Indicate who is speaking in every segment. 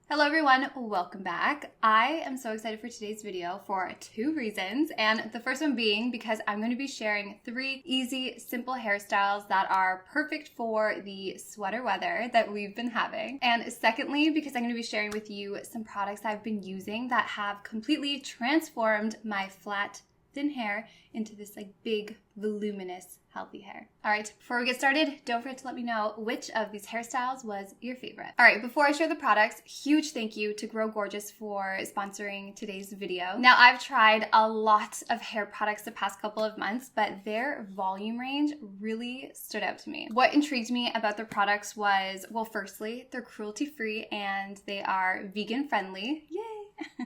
Speaker 1: Hello everyone, welcome back. I am so excited for today's video for two reasons, and the first one being because I'm going to be sharing 3 easy, simple hairstyles that are perfect for the sweater weather that we've been having. And secondly, because I'm going to be sharing with you some products I've been using that have completely transformed my flat, thin hair into this big, voluminous, healthy hair. All right, before we get started, don't forget to let me know which of these hairstyles was your favorite. All right, before I share the products, huge thank you to Grow Gorgeous for sponsoring today's video. Now, I've tried a lot of hair products the past couple of months, but their volume range really stood out to me. What intrigued me about their products was, well, firstly, they're cruelty-free and they are vegan-friendly. Yay!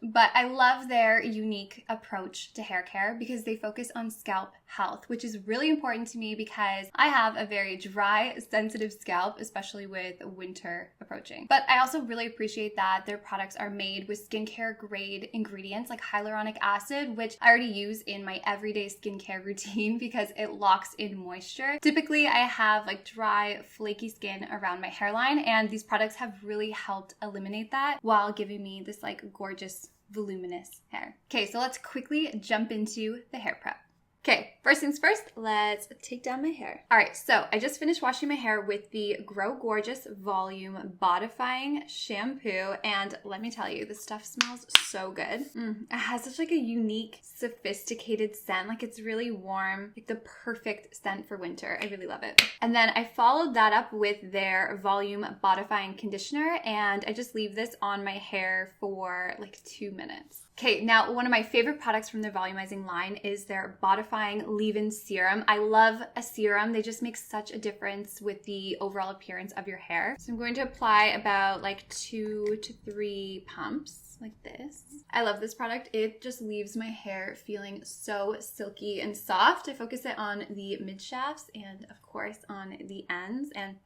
Speaker 1: But I love their unique approach to hair care because they focus on scalp health, which is really important to me because I have a very dry, sensitive scalp, especially with winter approaching. But I also really appreciate that their products are made with skincare grade ingredients like hyaluronic acid, which I already use in my everyday skincare routine because it locks in moisture. Typically, I have dry, flaky skin around my hairline, and these products have really helped eliminate that while giving me this gorgeous, voluminous hair. Okay, so let's quickly jump into the hair prep. Okay, first things first, let's take down my hair. All right, so I just finished washing my hair with the Grow Gorgeous Volume Bodifying Shampoo, and let me tell you, this stuff smells so good. It has such a unique, sophisticated scent. It's really warm, the perfect scent for winter. I really love it. And then I followed that up with their Volume Bodifying Conditioner, and I just leave this on my hair for 2 minutes. Okay, now one of my favorite products from their volumizing line is their Bodifying Leave-In Serum. I love a serum. They just make such a difference with the overall appearance of your hair. So I'm going to apply about 2 to 3 pumps like this. I love this product. It just leaves my hair feeling so silky and soft. I focus it on the mid shafts and of course on the ends, and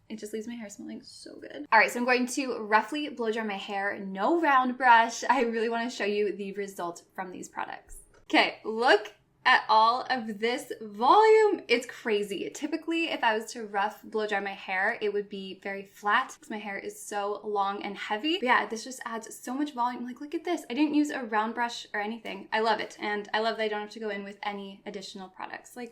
Speaker 1: it just leaves my hair smelling so good. All right, so I'm going to roughly blow dry my hair, no round brush. I really want to show you the result from these products. Okay, look at all of this volume. It's crazy. Typically, if I was to rough blow dry my hair, it would be very flat because my hair is so long and heavy. But yeah, this just adds so much volume. Look at this. I didn't use a round brush or anything. I love it. And I love that I don't have to go in with any additional products. What?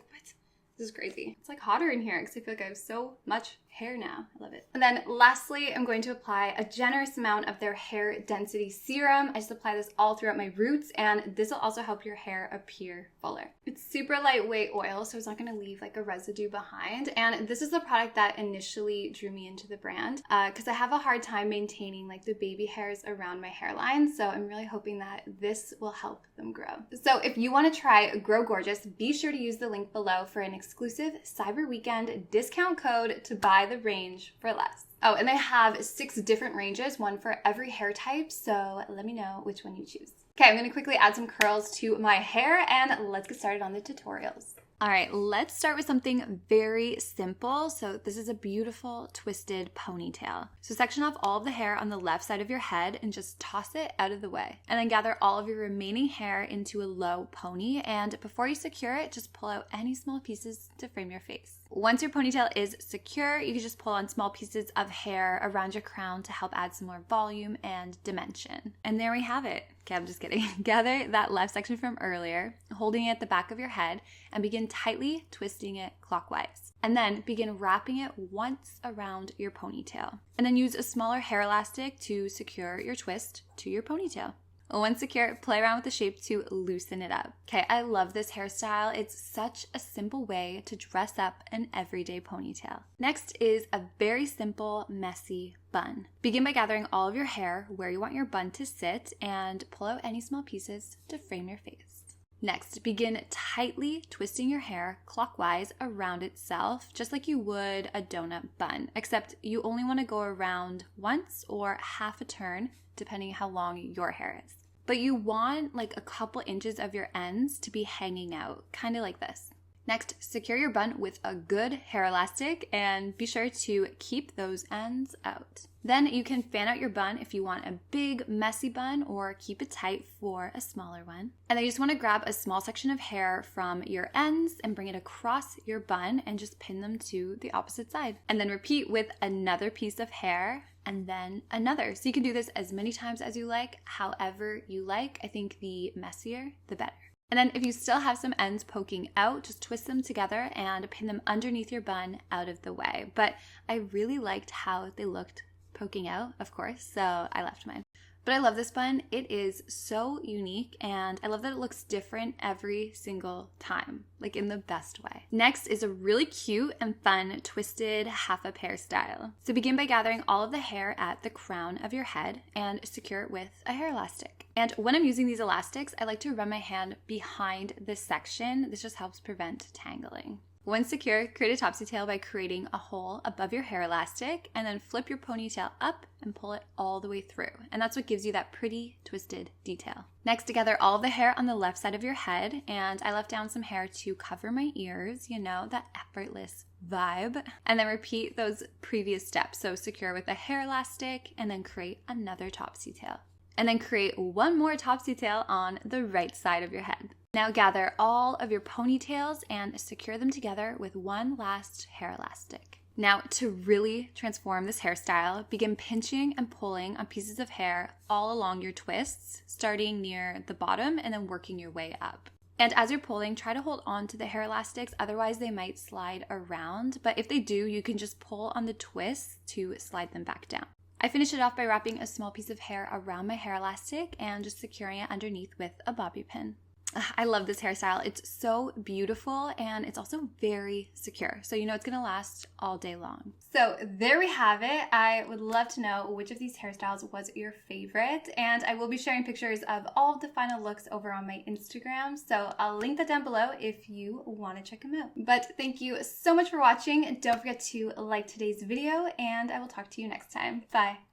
Speaker 1: This is crazy. It's hotter in here because I feel I have so much hair now. I love it. And then lastly, I'm going to apply a generous amount of their hair density serum. I just apply this all throughout my roots, and this will also help your hair appear fuller. It's super lightweight oil, so it's not going to leave a residue behind. And this is the product that initially drew me into the brand because I have a hard time maintaining the baby hairs around my hairline. So I'm really hoping that this will help them grow. So if you want to try Grow Gorgeous, be sure to use the link below for an exclusive Cyber Weekend discount code to buy the range for less. Oh, and they have 6 different ranges, one for every hair type, so let me know which one you choose. Okay, I'm going to quickly add some curls to my hair, and let's get started on the tutorials. All right, let's start with something very simple. So this is a beautiful twisted ponytail. So section off all of the hair on the left side of your head and just toss it out of the way. And then gather all of your remaining hair into a low pony. And before you secure it, just pull out any small pieces to frame your face. Once your ponytail is secure, you can just pull on small pieces of hair around your crown to help add some more volume and dimension. And there we have it. Okay, I'm just kidding. Gather that left section from earlier, holding it at the back of your head, and begin tightly twisting it clockwise. And then begin wrapping it once around your ponytail. And then use a smaller hair elastic to secure your twist to your ponytail. Once secure, play around with the shape to loosen it up. Okay, I love this hairstyle. It's such a simple way to dress up an everyday ponytail. Next is a very simple, messy bun. Begin by gathering all of your hair where you want your bun to sit and pull out any small pieces to frame your face. Next, begin tightly twisting your hair clockwise around itself, just like you would a donut bun, except you only want to go around once or half a turn, depending how long your hair is. But you want a couple inches of your ends to be hanging out, kind of like this. Next, secure your bun with a good hair elastic and be sure to keep those ends out. Then you can fan out your bun if you want a big, messy bun or keep it tight for a smaller one. And then you just want to grab a small section of hair from your ends and bring it across your bun and just pin them to the opposite side. And then repeat with another piece of hair and then another. So you can do this as many times as you like, however you like. I think the messier, the better. And then if you still have some ends poking out, just twist them together and pin them underneath your bun out of the way. But I really liked how they looked poking out, of course, so I left mine. But I love this bun. It is so unique, and I love that it looks different every single time, like in the best way. Next is a really cute and fun twisted half-up hairstyle. So begin by gathering all of the hair at the crown of your head and secure it with a hair elastic. And when I'm using these elastics, I like to run my hand behind this section. This just helps prevent tangling. Once secure, create a topsy tail by creating a hole above your hair elastic and then flip your ponytail up and pull it all the way through. And that's what gives you that pretty twisted detail. Next, to gather all of the hair on the left side of your head, and I left down some hair to cover my ears, you know, that effortless vibe. And then repeat those previous steps. So secure with a hair elastic and then create another topsy tail. And then create one more topsy tail on the right side of your head. Now gather all of your ponytails and secure them together with one last hair elastic. Now, to really transform this hairstyle, begin pinching and pulling on pieces of hair all along your twists, starting near the bottom and then working your way up. And as you're pulling, try to hold on to the hair elastics, otherwise they might slide around. But if they do, you can just pull on the twists to slide them back down. I finish it off by wrapping a small piece of hair around my hair elastic and just securing it underneath with a bobby pin. I love this hairstyle. It's so beautiful and it's also very secure. So you know it's gonna last all day long. So there we have it. I would love to know which of these hairstyles was your favorite, and I will be sharing pictures of all of the final looks over on my Instagram. So I'll link that down below if you wanna check them out. But thank you so much for watching. Don't forget to like today's video and I will talk to you next time. Bye.